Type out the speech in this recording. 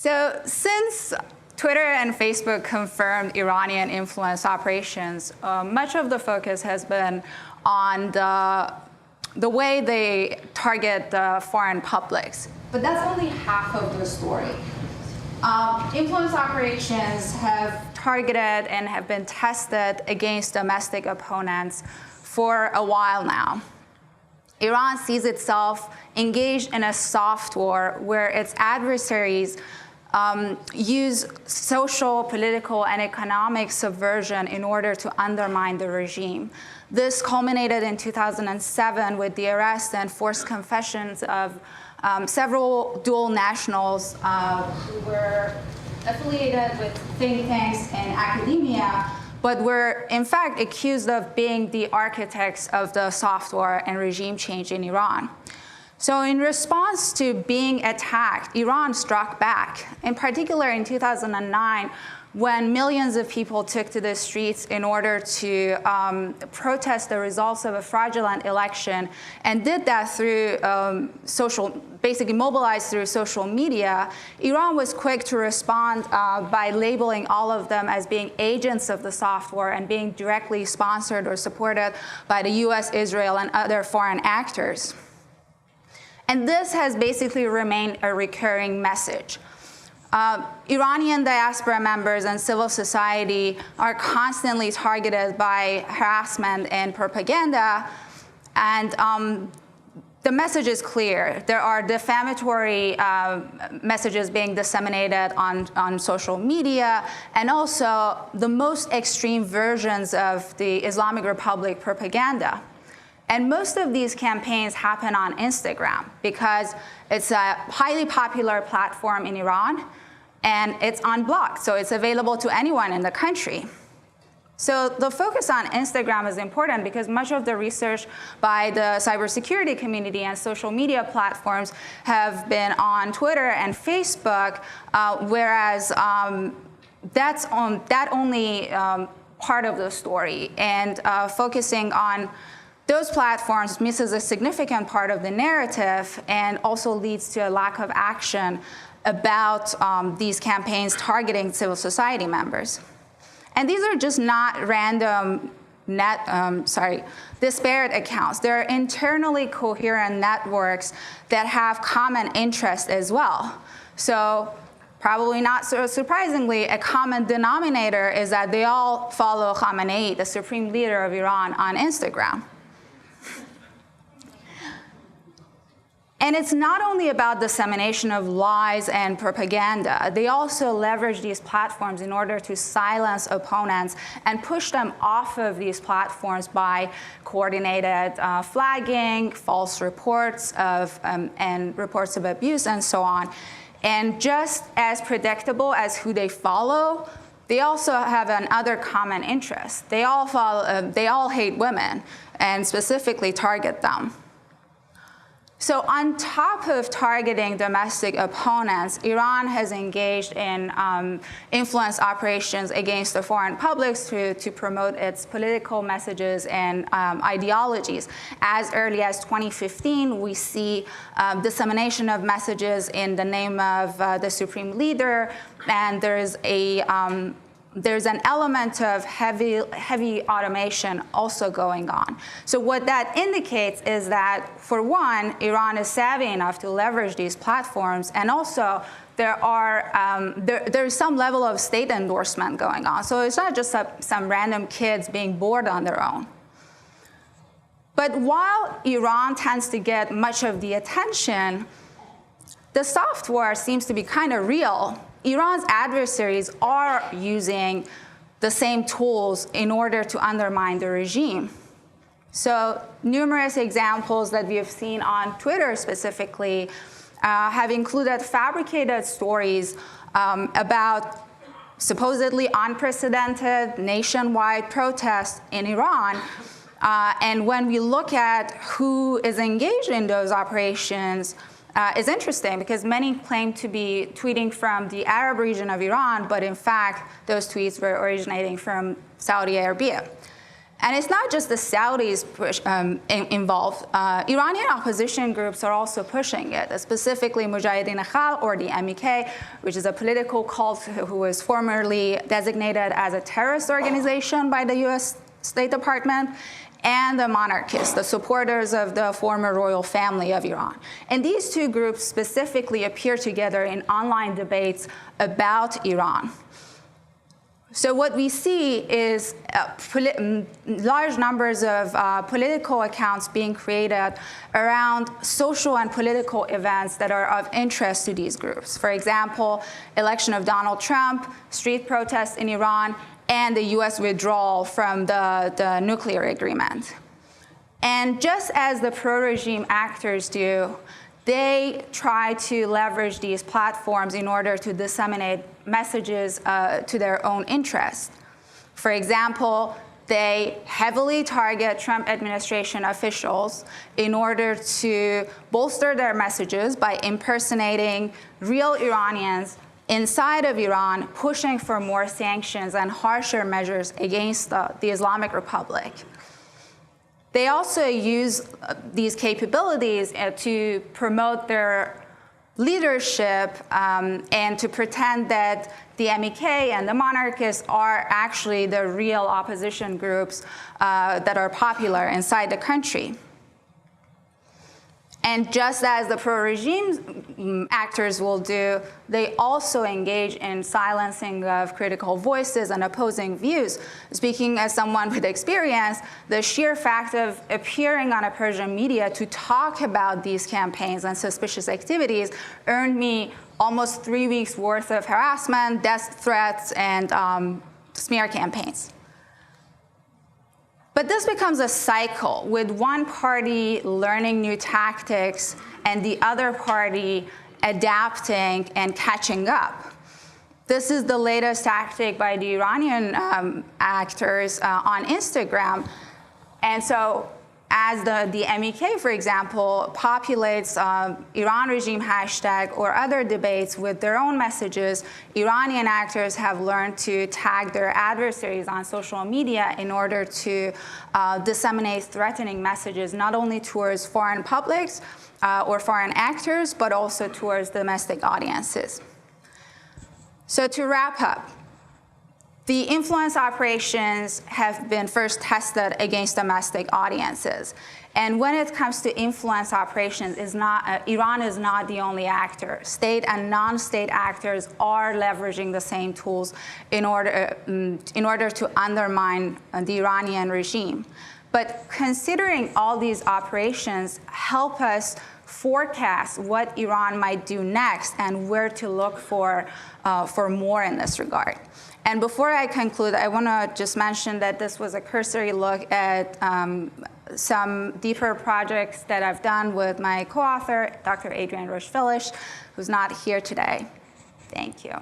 So since Twitter and Facebook confirmed Iranian influence operations, much of the focus has been on the way they target the foreign publics. But that's only half of the story. Influence operations have targeted and have been tested against domestic opponents for a while now. Iran sees itself engaged in a soft war where its adversaries use social, political, and economic subversion in order to undermine the regime. This culminated in 2007 with the arrest and forced confessions of several dual nationals who were affiliated with think tanks and academia, but were in fact accused of being the architects of the soft war and regime change in Iran. So in response to being attacked, Iran struck back, in particular in 2009, when millions of people took to the streets in order to protest the results of a fraudulent election, and did that through basically mobilized through social media. Iran was quick to respond by labeling all of them as being agents of the soft war and being directly sponsored or supported by the US, Israel, and other foreign actors. And this has basically remained a recurring message. Iranian diaspora members and civil society are constantly targeted by harassment and propaganda, and the message is clear. There are defamatory messages being disseminated on social media, and also the most extreme versions of the Islamic Republic propaganda. And most of these campaigns happen on Instagram because it's a highly popular platform in Iran, and it's unblocked, so it's available to anyone in the country. So the focus on Instagram is important because much of the research by the cybersecurity community and social media platforms have been on Twitter and Facebook, whereas that's only part of the story. And focusing on those platforms misses a significant part of the narrative and also leads to a lack of action about these campaigns targeting civil society members. And these are just not random disparate accounts. They're internally coherent networks that have common interests as well. So probably not so surprisingly, a common denominator is that they all follow Khamenei, the supreme leader of Iran, on Instagram. And it's not only about dissemination of lies and propaganda. They also leverage these platforms in order to silence opponents and push them off of these platforms by coordinated flagging, false reports and reports of abuse, and so on. And just as predictable as who they follow, they also have another common interest. They all hate women and specifically target them. So on top of targeting domestic opponents, Iran has engaged in influence operations against the foreign publics to promote its political messages and ideologies. As early as 2015, we see dissemination of messages in the name of the supreme leader, and there's an element of heavy automation also going on. So what that indicates is that, for one, Iran is savvy enough to leverage these platforms, and also there's some level of state endorsement going on. So it's not just some random kids being bored on their own. But while Iran tends to get much of the attention, the soft war seems to be kind of real. Iran's adversaries are using the same tools in order to undermine the regime. So numerous examples that we have seen on Twitter specifically have included fabricated stories about supposedly unprecedented nationwide protests in Iran. And when we look at who is engaged in those operations, is interesting because many claim to be tweeting from the Arab region of Iran, but in fact, those tweets were originating from Saudi Arabia. And it's not just the Saudis involved. Iranian opposition groups are also pushing it, specifically Mujahideen Khalq, or the MEK, which is a political cult who was formerly designated as a terrorist organization by the US State Department, and the monarchists, the supporters of the former royal family of Iran. And these two groups specifically appear together in online debates about Iran. So what we see is large numbers of political accounts being created around social and political events that are of interest to these groups. For example, election of Donald Trump, street protests in Iran, and the US withdrawal from the nuclear agreement. And just as the pro-regime actors do, they try to leverage these platforms in order to disseminate messages to their own interest. For example, they heavily target Trump administration officials in order to bolster their messages by impersonating real Iranians inside of Iran, pushing for more sanctions and harsher measures against the Islamic Republic. They also use these capabilities to promote their leadership and to pretend that the MEK and the monarchists are actually the real opposition groups that are popular inside the country. And just as the pro-regime actors will do, they also engage in silencing of critical voices and opposing views. Speaking as someone with experience, the sheer fact of appearing on a Persian media to talk about these campaigns and suspicious activities earned me almost 3 weeks worth of harassment, death threats, and smear campaigns. But this becomes a cycle, with one party learning new tactics and the other party adapting and catching up. This is the latest tactic by the Iranian actors on Instagram. And so as the MEK, for example, populates Iran regime hashtag or other debates with their own messages, Iranian actors have learned to tag their adversaries on social media in order to disseminate threatening messages, not only towards foreign publics or foreign actors, but also towards domestic audiences. So to wrap up, the influence operations have been first tested against domestic audiences. And when it comes to influence operations, Iran is not the only actor. State and non-state actors are leveraging the same tools in order to undermine the Iranian regime. But considering all these operations help us forecast what Iran might do next and where to look for more in this regard. And before I conclude, I want to just mention that this was a cursory look at some deeper projects that I've done with my co-author, Dr. Adrian Roche-Philish, who's not here today. Thank you.